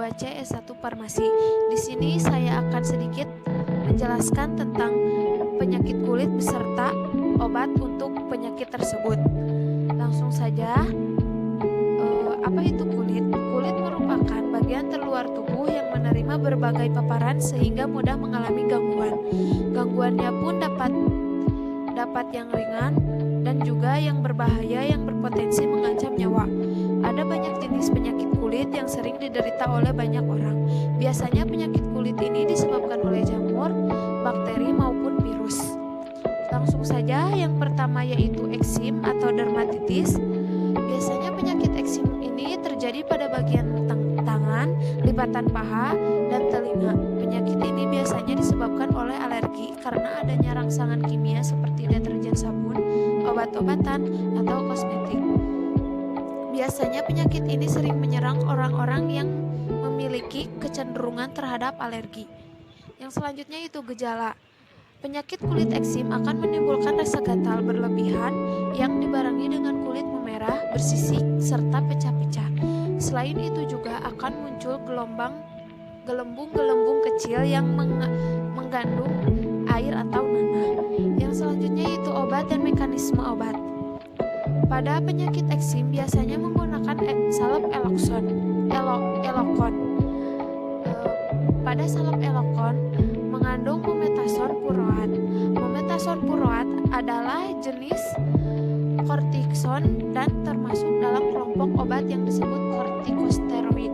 2C S1 Farmasi. Di sini saya akan sedikit menjelaskan tentang penyakit kulit beserta obat untuk penyakit tersebut. Langsung saja, apa itu kulit? Kulit merupakan bagian terluar tubuh yang menerima berbagai paparan sehingga mudah mengalami gangguan. Gangguannya pun dapat yang ringan dan juga yang berbahaya yang berpotensi mengancam nyawa. Ada banyak jenis penyakit kulit yang sering diderita oleh banyak orang. Biasanya penyakit kulit ini disebabkan oleh jamur, bakteri maupun virus. Langsung saja, yang pertama yaitu eksim atau dermatitis. Biasanya penyakit eksim ini terjadi pada bagian tangan, lipatan paha, dan telinga. Penyakit ini biasanya disebabkan oleh alergi karena adanya rangsangan kimia seperti deterjen sabun, obat-obatan, atau kosmetik. Biasanya penyakit ini sering menyerang orang-orang yang memiliki kecenderungan terhadap alergi. Yang selanjutnya itu gejala. Penyakit kulit eksim akan menimbulkan rasa gatal berlebihan yang dibarengi dengan kulit memerah, bersisik, serta pecah-pecah. Selain itu juga akan muncul gelembung-gelembung kecil yang mengandung air atau nanah. Yang selanjutnya itu obat dan mekanisme obat. Pada penyakit eksim biasanya menggunakan salep elokon. Pada salep elokon mengandung mometasone furoat. Mometasone furoat adalah jenis kortison dan termasuk dalam kelompok obat yang disebut kortikosteroid.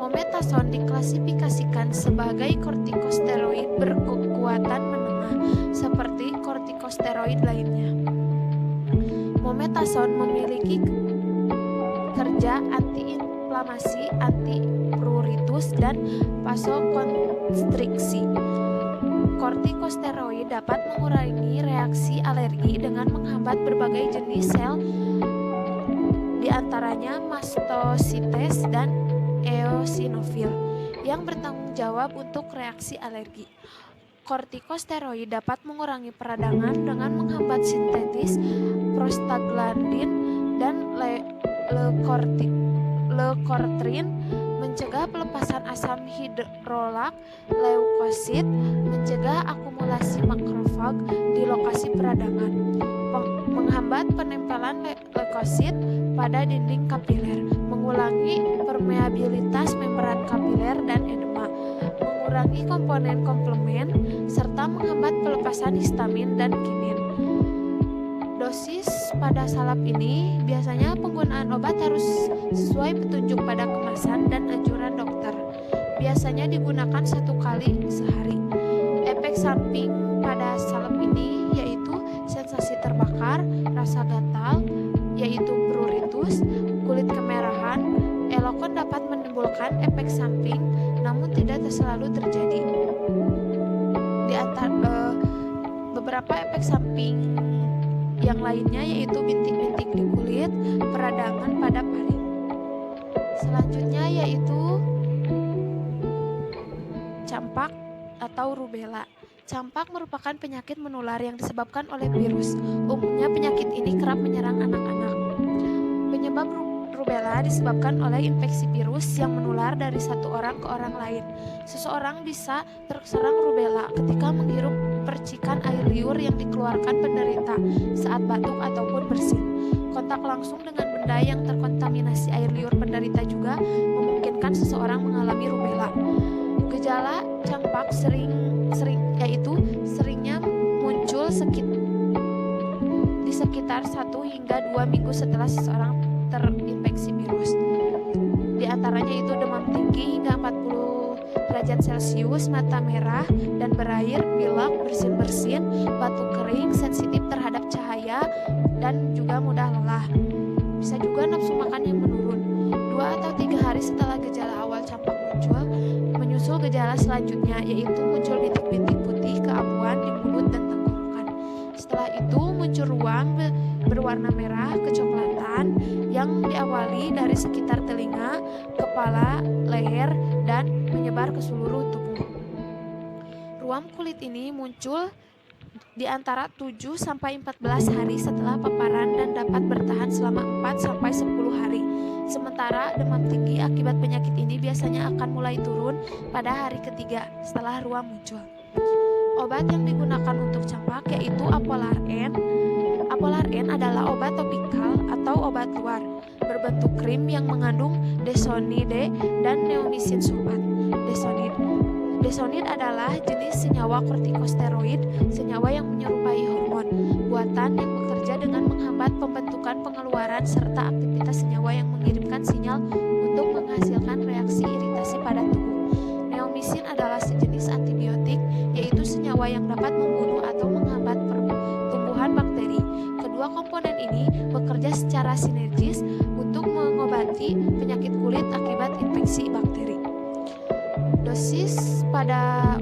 Mometasone diklasifikasikan sebagai kortikosteroid berkekuatan menengah seperti kortikosteroid lainnya. Mometasone memiliki kerja antiinflamasi, antipruritus, dan vasokonstriksi. Kortikosteroid dapat mengurangi reaksi alergi dengan menghambat berbagai jenis sel, diantaranya mastosites dan eosinofil, yang bertanggung jawab untuk reaksi alergi. Kortikosteroid dapat mengurangi peradangan dengan menghambat sintesis prostaglandin dan leukortrin, mencegah pelepasan asam hidrolat leukosit, mencegah akumulasi makrofag di lokasi peradangan, menghambat penempelan leukosit pada dinding kapiler, mengurangi permeabilitas membran kapiler dan edema, mengurangi komponen komplement, serta menghambat pelepasan histamin dan kinin. Dosis pada salep ini biasanya penggunaan obat harus sesuai petunjuk pada kemasan dan anjuran dokter. Biasanya digunakan 1 kali sehari. Efek samping pada salep ini yaitu sensasi terbakar, rasa gatal, yaitu pruritus, kulit kemerahan. Elokon dapat menimbulkan efek samping namun tidak selalu terjadi. Di antara beberapa efek samping yang lainnya yaitu bintik-bintik di kulit, peradangan pada paring. Selanjutnya yaitu campak atau rubella. Campak merupakan penyakit menular yang disebabkan oleh virus. Umumnya penyakit ini kerap menyerang anak-anak. Penyebab rubella disebabkan oleh infeksi virus yang menular dari satu orang ke orang lain. Seseorang bisa terserang rubella ketika menghirup percikan air liur yang dikeluarkan penderita saat batuk ataupun bersin. Kontak langsung dengan benda yang terkontaminasi air liur penderita juga memungkinkan seseorang mengalami rubella. Gejala campak seringnya muncul di sekitar 1 hingga 2 minggu setelah seseorang terinfeksi virus. Di antaranya itu demam tinggi hingga 40 derajat Celcius, mata merah dan berair, pilek, bersin-bersin, batuk kering, sensitif terhadap cahaya, dan juga mudah lelah. Bisa juga nafsu makan yang menurun. 2 atau 3 hari setelah gejala awal campak muncul, menyusul gejala selanjutnya yaitu muncul bintik-bintik putih keabuan di mulut dan tenggorokan. Setelah itu muncul ruam berwarna merah kecoklatan yang diawali dari sekitar telinga, kepala, leher, dan menyebar ke seluruh tubuh. Ruam kulit ini muncul di antara 7 sampai 14 hari setelah paparan dan dapat bertahan selama 4 sampai 10 hari. Sementara demam tinggi akibat penyakit ini biasanya akan mulai turun pada hari ketiga setelah ruam muncul. Obat yang digunakan untuk campak yaitu Apolar N. Apolar N adalah obat topikal atau obat luar berbentuk krim yang mengandung desonide dan neomycin sulfat. Desonid adalah jenis senyawa kortikosteroid, senyawa yang menyerupai hormon buatan yang bekerja dengan menghambat pembentukan pengeluaran serta aktivitas senyawa yang mengirimkan sinyal untuk menghasilkan reaksi iritasi pada tubuh. Neomycin adalah sejenis antibiotik, yaitu senyawa yang dapat membunuh atau menghambat pertumbuhan bakteri. Kedua komponen ini bekerja secara sinergis untuk mengobati penyakit kulit akibat infeksi bakteri. Dosis pada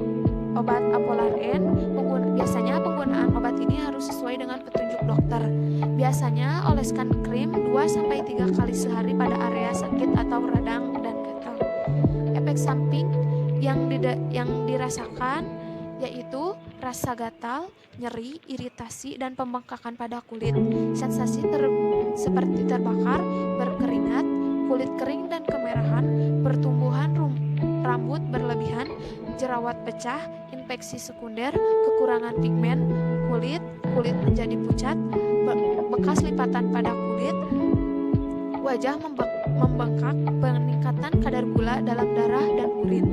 obat Apolar N, biasanya penggunaan obat ini harus sesuai dengan petunjuk dokter. Biasanya oleskan krim 2-3 kali sehari pada area sakit atau radang dan gatal. Efek samping yang dirasakan yaitu rasa gatal, nyeri, iritasi, dan pembengkakan pada kulit. Sensasi seperti terbakar, berkeringat, kulit kering dan kemerahan, pertumbuhan rambut berlebihan, jerawat pecah, infeksi sekunder, kekurangan pigmen kulit menjadi pucat, bekas lipatan pada kulit, wajah membengkak, peningkatan kadar gula dalam darah dan urin.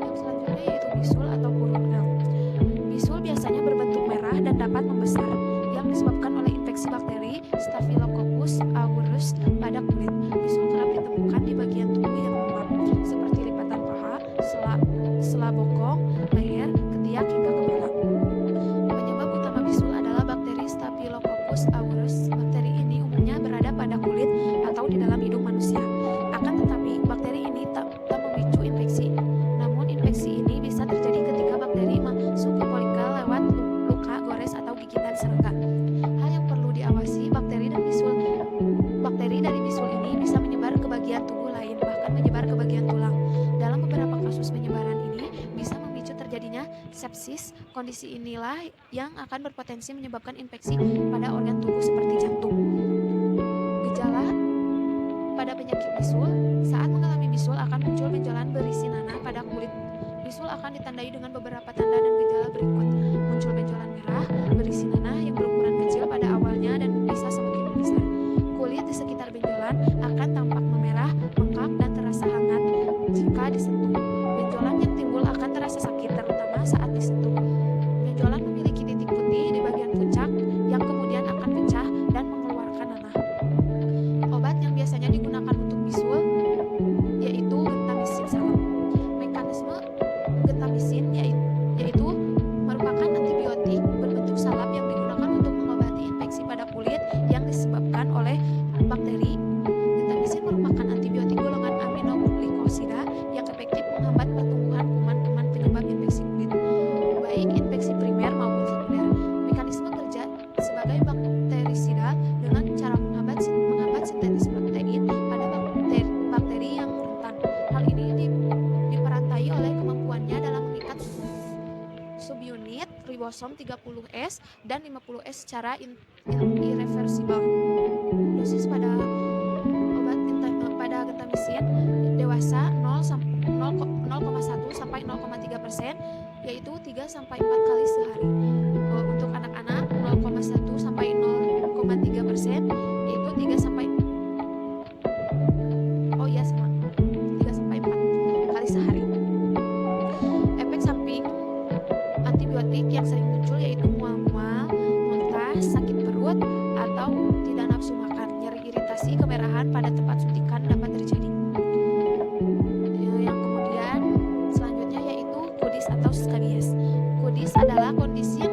Yang selanjutnya yaitu bisul atau burundang. Bisul biasanya berbentuk merah dan dapat membesar, yang disebabkan oleh infeksi bakteri Staphylococcus aureus pada kulit. Bisul kerap ditemukan di bagian tubuh yang lemah, seperti lipatan paha, sela bokong, leher, ketiak hingga kepala. Penyebab utama bisul adalah bakteri Staphylococcus aureus. Bakteri ini umumnya berada pada kulit atau di dalam hidung manusia. Akan tetapi, bakteri ini tak memicu infeksi. Namun, infeksi ini bisa terjadi ketika bakteri masuk ke folikel lewat luka, gores, atau gigitan serangga. Hal yang perlu diawasi, bakteri dari bisul ini bisa menyebar ke bagian tubuh lain, bahkan menyebar ke bagian tulang. Dalam beberapa kasus penyebaran ini bisa memicu terjadinya sepsis. Kondisi inilah yang akan berpotensi menyebabkan infeksi pada organ tubuh seperti jantung. Gejala pada penyakit bisul: saat mengalami bisul akan muncul benjolan berisi nanah pada kulit. Bisul akan ditandai dengan beberapa tanda dan gejala berikut: muncul benjolan merah berisi nanah yang berukuran kecil pada awalnya dan bisa semakin membesar. Kulit di sekitar benjolan akan tampak memerah, bengkak, dan terasa hangat jika disentuh. Benjolan yang timbul akan terasa sakit, terutama saat disentuh. Benjolan memiliki titik putih di bagian puncak yang kemudian akan pecah dan mengeluarkan nanah. Obat yang biasanya digunakan untuk bisul yaitu gentamicin salam. Mekanisme gentamicin yaitu merupakan antibiotik berbentuk salep yang digunakan untuk mengobati infeksi pada kulit yang disebabkan oleh bakteri. Gentamicin merupakan antibiotik golongan aminoglikosida yang efektif menghambat pertumbuhan kuman-kuman penyebab infeksi kulit, baik infeksi primer maupun sekunder. Mekanisme kerja sebagai bakterisida dengan cara menghambat sintetis protein pada bakteri yang rentan. Hal ini diperantai oleh kemampuannya dalam mengikat subunit ribosom 30S dan 50S secara irreversibel. Dosis pada gentamicin dewasa 0,1 sampai 0,3%, yaitu 3-4 kali sehari. Untuk anak-anak 0,1 sampai 0,3%, yaitu 3-4 kali sehari. Efek samping antibiotik yang sering muncul yaitu mual-mual, muntah, sakit perut, atau tidak nafsu makan. Nyeri, iritasi, kemerahan pada tempat suntikan dapat terjadi. Yang kemudian selanjutnya yaitu kudis atau skabies. Kudis adalah kondisi yang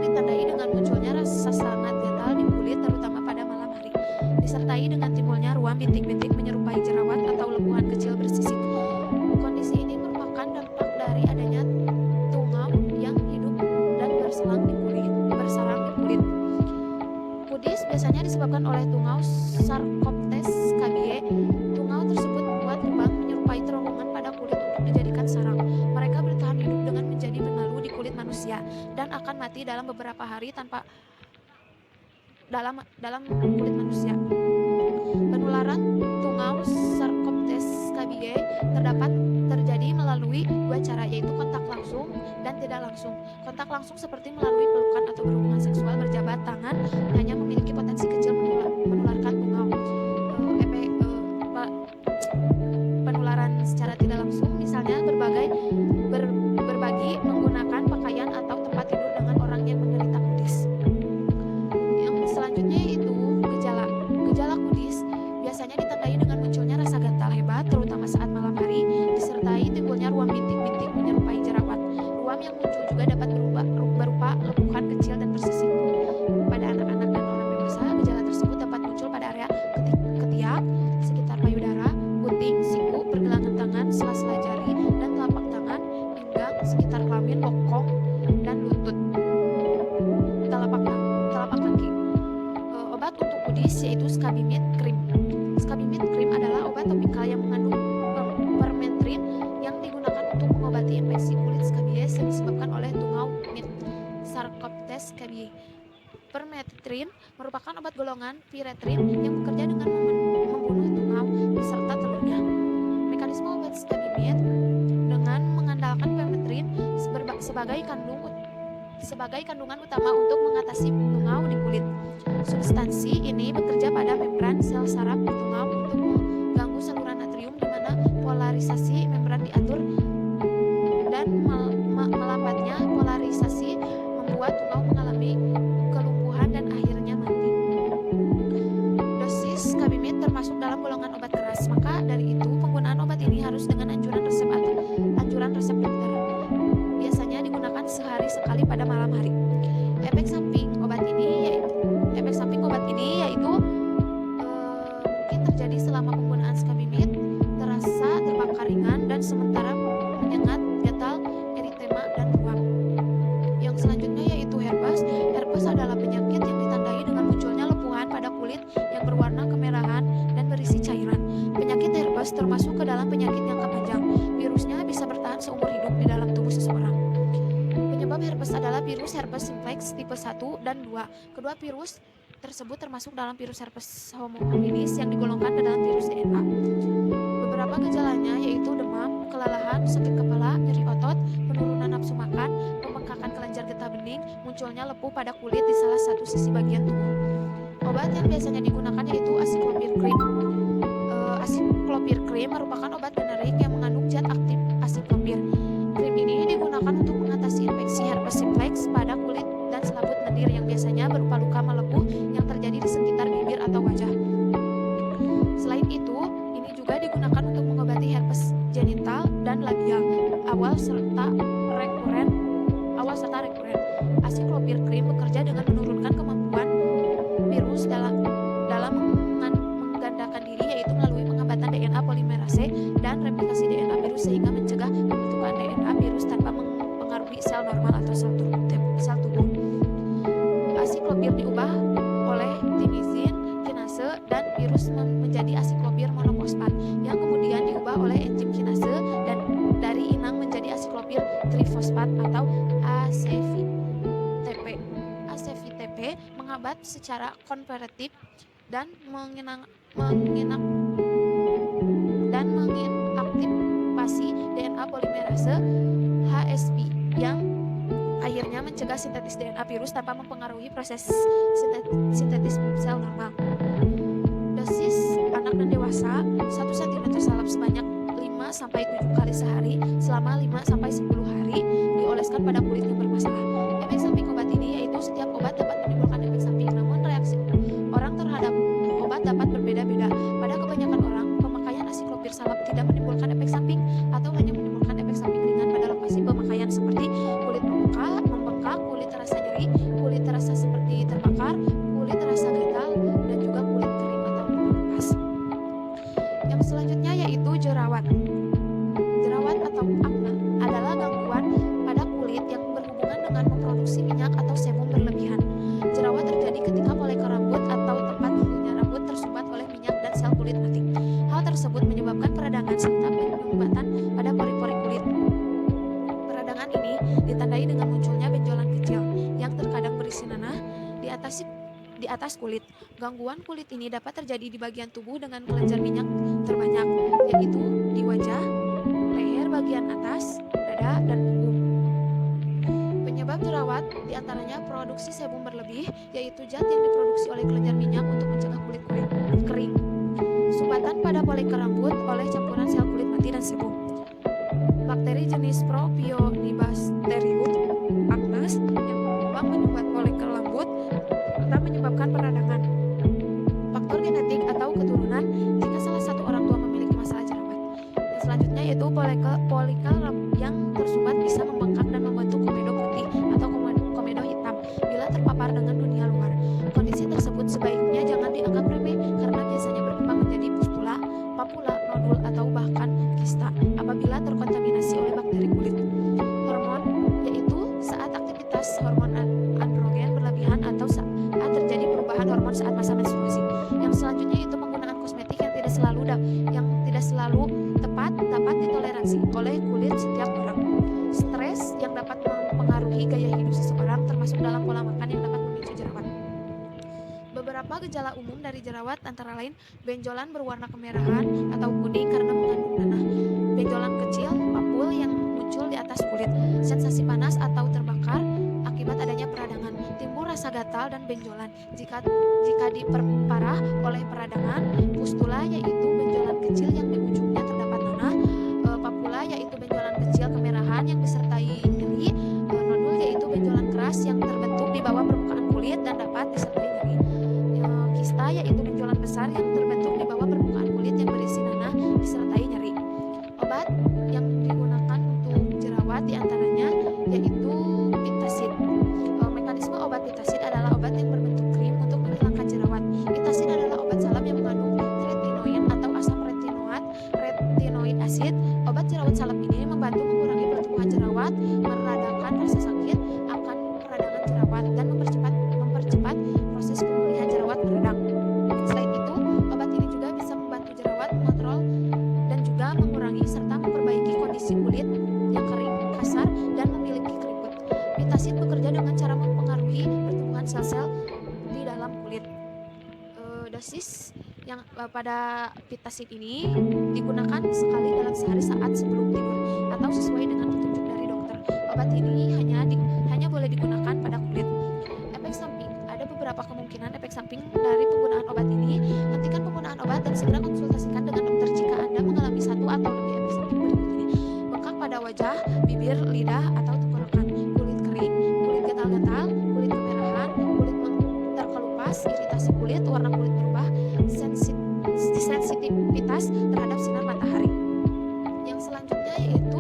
manusia dan akan mati dalam beberapa hari tanpa dalam kulit manusia. Penularan tungau Sarcoptes scabiei terjadi melalui dua cara, yaitu kontak langsung dan tidak langsung. Kontak langsung seperti melalui pelukan atau berhubungan seksual berjabat tangan hanya memiliki potensi kecil menularkan tungau. Penularan secara tidak langsung misalnya berbagi menggunakan pakaian atau tempat tidur dengan orang yang menderita kudis. Yang selanjutnya yaitu gejala kudis biasanya ditandai dengan munculnya rasa gatal hebat terutama saat malam hari, disertai timbulnya ruam bintik-bintik menyerupai jerawat. Ruam yang muncul juga dapat berupa lepuhan kecil dan bersisik. Pada anak-anak dan orang dewasa, gejala tersebut dapat muncul pada area ketiak, sekitar payudara, puting, siku, pergelangan tangan, sela-sela jari, dan telapak tangan, pinggang, sekitar kelamin, bokong, dan lutut, telapak kaki. Obat untuk kudis yaitu Scabimid Cream. Scabimid Cream adalah obat topikal yang mengandung permethrin yang digunakan untuk mengobati infeksi kulit skabies yang disebabkan oleh tungau mit Sarcoptes scabiei. Permethrin merupakan obat golongan piretrin yang bekerja dengan membunuh tungau beserta telurnya. Mekanisme obat Scabimid dengan mengandalkan permethrin sebagai kandungan utama untuk mengatasi tungau di kulit. Substansi ini bekerja pada membran sel saraf tungau untuk mengganggu saluran natrium di mana polarisasi membran diatur, dan melambatnya polarisasi membuat tungau mengalami kelumpuhan dan akhirnya mati. Dosis Scabimid termasuk dalam golongan obat keras, maka dari itu penggunaan obat ini harus dengan anjuran resep dokter. Biasanya digunakan sehari sekali pada malam hari. Efek samping obat ini yaitu mungkin terjadi selama penggunaan Scabimid, terasa terbakar ringan dan sementara menyengat, gatal, eritema, dan ruam. Yang selanjutnya yaitu herpes. Herpes adalah penyakit yang ditandai dengan munculnya lepuhan pada kulit yang berwarna kemerahan dan berisi cairan. Penyakit herpes termasuk ke dalam penyakit jangka panjang. Virusnya bisa bertahan seumur hidup di dalam tubuh seseorang. Penyebab herpes adalah virus herpes simplex tipe 1 dan 2. Kedua virus tersebut termasuk dalam virus herpes hominis yang digolongkan ke dalam virus DNA. Beberapa gejalanya yaitu demam, kelelahan, sakit kepala, nyeri otot, penurunan nafsu makan, pembengkakan kelenjar getah bening, munculnya lepuh pada kulit di salah satu sisi bagian tubuh. Obat yang biasanya digunakan yaitu Acyclovir Cream. Acyclovir Cream merupakan obat generik yang mengandung zat aktif acyclovir. Krim ini digunakan untuk mengatasi infeksi herpes simplex pada kulit dan selaput lendir yang biasanya berupa luka melepuh yang terjadi di sekitar bibir atau wajah. Selain itu, ini juga digunakan untuk mengobati herpes genital dan labial awal serta rekuren. Acyclovir Cream bekerja dengan menurunkan kemampuan virus dalam menggandakan diri, yaitu melalui penghambatan DNA polimerase dan replikasi DNA virus sehingga mencegah pembentukan DNA virus tanpa mempengaruhi sel normal atau sel tubuh. Acyclovir diubah oleh timizin kinase dan virus menjadi acyclovir monofosfat yang kemudian diubah oleh enzim kinase dan dari inang menjadi acyclovir trifosfat atau ACVTP. ACVTP menghambat secara konvertif dan mengaktifasi DNA polimerase HSP yang akhirnya mencegah sintetis DNA virus tanpa mempengaruhi proses sintetis sel normal. Dosis anak dan dewasa 1 cm salep sebanyak 5-7 kali sehari selama 5-10 hari dioleskan pada kulit yang bermasalah. Efek samping obat ini yaitu setiap obat dapat menimbulkan efek samping, namun reaksi orang terhadap obat dapat berbeda-beda. Pada kebanyakan orang, pemakaian acyclovir salep tidak menimbulkan efek samping atau hanya menimbulkan efek samping ringan pada lokasi pemakaian seperti kulit membengkak, kulit terasa nyeri, kulit terasa seperti terbakar, kulit terasa gatal, dan juga kulit kering atau mengelupas. Yang selanjutnya yaitu jerawat. Jerawat atau akne adalah gangguan pada kulit yang berhubungan dengan memproduksi minyak atau sebum berlebihan. Jerawat terjadi ketika molekul rambut atau tempat tumbuhnya rambut tersumbat oleh minyak dan sel kulit mati. Hal tersebut menyebabkan peradangan serta penyumbatan pada pori-pori kulit. Peradangan ini ditandai dengan munculnya benjolan atas kulit. Gangguan kulit ini dapat terjadi di bagian tubuh dengan kelenjar minyak terbanyak, yaitu di wajah, leher bagian atas, dada, dan punggung. Penyebab jerawat diantaranya produksi sebum berlebih, yaitu zat yang diproduksi oleh kelenjar minyak untuk mencegah kulit kering. Sumbatan pada folikel rambut oleh campuran sel kulit mati dan sebum. Bakteri jenis Propionibacterium acnes yang berkembang menyumbat folikel rambut serta menyebabkan peradangan. Faktor genetik atau keturunan jika salah satu orang tua memiliki masalah jerawat. Yang selanjutnya yaitu folikel yang tersumbat bisa membengkak dan membentuk komedo putih atau komedo hitam bila terpapar dengan dunia luar. Kondisi tersebut sebaiknya jangan dianggap remeh karena biasanya berkembang menjadi pustula, papula, nodul atau bahkan kista apabila terkontaminasi oleh bakteri kulit. Hormon yaitu saat aktivitas hormon androgen berlebihan atau saat terjadi perubahan hormon saat masa menstruasi. Yang selanjutnya itu penggunaan kosmetik yang tidak selalu tepat dapat ditoleransi oleh kulit setiap orang. Stres yang dapat mempengaruhi gaya hidup seseorang termasuk dalam pola makan yang dapat memicu jerawat. Beberapa gejala umum dari jerawat antara lain benjolan berwarna kemerahan atau kuning karena mengandung nanah, benjolan kecil, papul yang muncul di atas kulit, sensasi panas atau terbakar akibat adanya peradangan, timbul rasa gatal dan benjolan. Jika diperparah oleh peradangan, pustula yaitu benjolan kecil yang di ujungnya terdapat nanah, papula yaitu benjolan kecil kemerahan yang disertai nyeri, nodul yaitu benjolan keras yang terbentuk di bawah permukaan kulit dan dapat disertai nyeri. Kista yaitu benjolan besar yang terbentuk di bawah permukaan kulit yang berisi nanah disertai nyeri. Obat yang digunakan untuk jerawat diantaranya yaitu pitasid. Mekanisme obat pitasid adalah obat yang berbentuk krim untuk menghilangkan jerawat. Pitasid adalah obat salep yang mengandung retinoin atau asam retinoid acid. Obat jerawat salep ini membantu mengurangi pertumbuhan jerawat, meredakan rasa sakit akan peradangan jerawat dan mempercepat proses pemulihan jerawat meredak. Selain itu, obat ini juga bisa membantu jerawat mengontrol dan juga mengurangi serta memperbaiki kondisi kulit yang kering, kasar, dan memiliki keriput. Pitasid bekerja dengan cara mempengaruhi pertumbuhan sel-sel di dalam kulit. Dosis yang pada pitasid ini digunakan sekali dalam sehari saat sebelum tidur atau sesuai dengan petunjuk dari dokter. Obat ini hanya boleh digunakan pada kulit. Efek samping, ada beberapa kemungkinan efek samping dari penggunaan obat ini. Hentikan penggunaan obat dan segera konsultasikan dengan dokter jika Anda mengalami satu atau lebih efek samping berikut ini. Bengkak pada wajah, bibir, lidah, atau tenggorokan, kulit kering, kulit gatal-gatal, kulit kemerahan, kulit terkelupas, iritasi kulit, warna kulit berubah, sensitivitas terhadap sinar matahari. Yang selanjutnya yaitu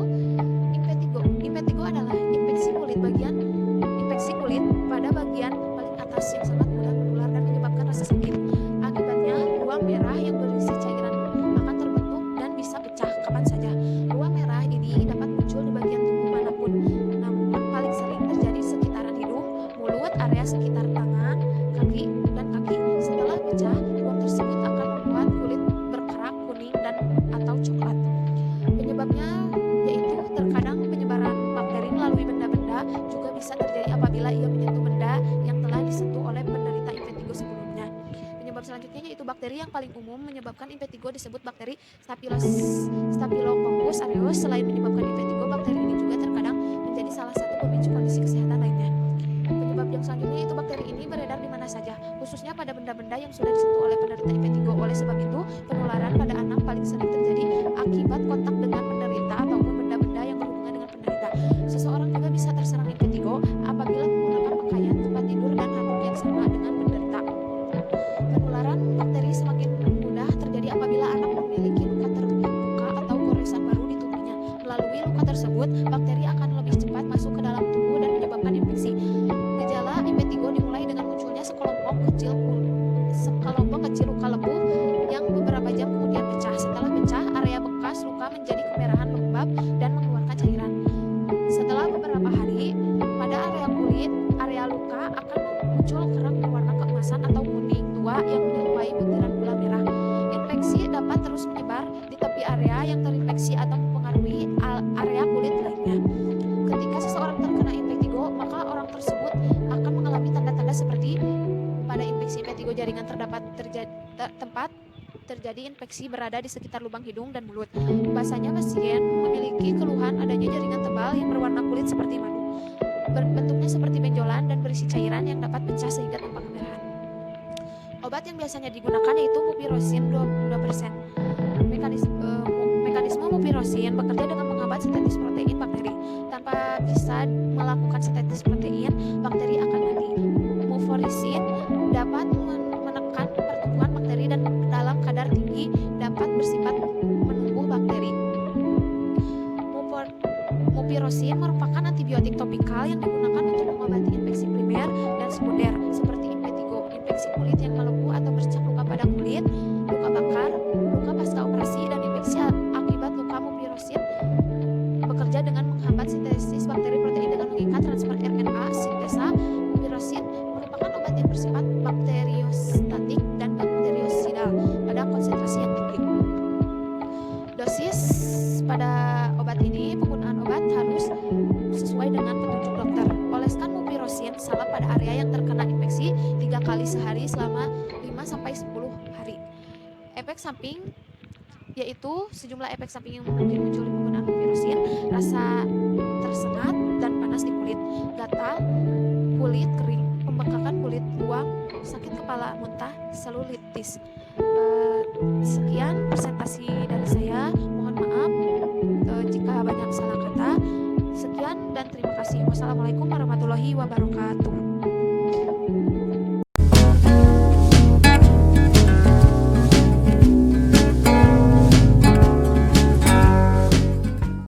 impetigo. Impetigo adalah infeksi kulit pada bagian paling atas yang sangat mudah menular dan menyebabkan rasa sakit. Akibatnya, ruang merah yang berisi cairan akan terbentuk dan bisa pecah kapan saja. Ruang merah ini dapat muncul di bagian tubuh manapun, namun paling sering terjadi sekitaran hidung, mulut, area sekitar tangan, kaki, dan kaki. Setelah pecah, ruang tersebut akan membuat kulit berkerak kuning dan atau coklat. Penyebabnya yaitu terkadang penyebaran bakteri melalui benda-benda juga bisa terjadi apabila ia menyentuh benda yang telah disentuh oleh penderita impetigo sebelumnya. Penyebab selanjutnya yaitu bakteri yang paling umum menyebabkan impetigo disebut bakteri Staphylococcus aureus. Selain menyebabkan impetigo, bakteri ini juga terkadang menjadi salah satu pemicu kondisi kesehatan lainnya. Penyebab yang selanjutnya yaitu bakteri ini beredar di mana saja, khususnya pada benda-benda yang sudah disentuh oleh penderita impetigo. Oleh sebab itu, penularan pada anak paling sering terjadi akibat kontak dengan penderita ataupun benda-benda yang berhubungan dengan penderita. Seseorang juga bisa terserang impetigo apabila menggunakan pakaian, tempat tidur, dan handuk yang sama dengan penderita. Penularan bakteri semakin mudah terjadi apabila anak memiliki luka terbuka atau goresan baru di tubuhnya. Melalui luka tersebut, bakteri akan lebih cepat masuk ke dalam tubuh dan menyebabkan infeksi. Gejala impetigo dimulai dengan munculnya sekelompok kecil luka lebu yang beberapa jam kemudian pecah. Setelah pecah, area bekas luka menjadi kemerahan lembab dan mengeluarkan cairan. Setelah beberapa hari, pada area luka akan muncul kerak berwarna keemasan atau kuning tua yang menyerupai butiran gula merah. Infeksi dapat terus menyebar di tepi area yang terinfeksi atau mempengaruhi area kulit lainnya. Ketika seseorang terkena impetigo, maka orang tersebut akan mengalami tanda-tanda seperti pada infeksi tempat terjadi infeksi berada di sekitar lubang hidung dan mulut. Biasanya pasien memiliki keluhan adanya jaringan tebal yang berwarna kulit seperti madu. Bentuknya seperti benjolan dan berisi cairan yang dapat pecah sehingga tampak kemerahan. Obat yang biasanya digunakan yaitu mupirocin 2%. Mekanisme mupirocin bekerja dengan menghambat sintetis protein bakteri. Tanpa bisa melakukan sintetis protein, bakteri akan mati. Mupirocin dapat menekan pertumbuhan bakteri dan dalam kadar tinggi dapat bersifat menumbuh bakteri. Mupirocin merupakan antibiotik topikal yang digunakan untuk mengobati infeksi primer dan sekunder seperti impetigo, infeksi kulit yang melepuh atau bercak luka pada kulit, luka bakar, luka pasca operasi, dan infeksi akibat luka. Mupirocin bekerja dengan menghambat sintesis bakteri protein dengan mengikat transfer RNA sintesa. Mupirocin merupakan obat yang bersifat bakteriostatik dan bakteriosidal pada konsentrasi yang tinggi. Dosis pada obat ini, penggunaan obat harus sesuai dengan petunjuk dokter. Oleskan mupirocin salep pada area yang terkena infeksi 3 kali sehari selama 5-10 hari. Efek samping yaitu sejumlah efek samping yang mungkin muncul di penggunaan mupirocin: rasa tersengat dan panas di kulit, gatal, kulit kering, pembengkakan kulit, ruam, sakit kepala, muntah, selulitis. Sekian presentasi dari saya. Mohon maaf jika banyak salah kata. Sekian dan terima kasih. Wassalamualaikum warahmatullahi wabarakatuh.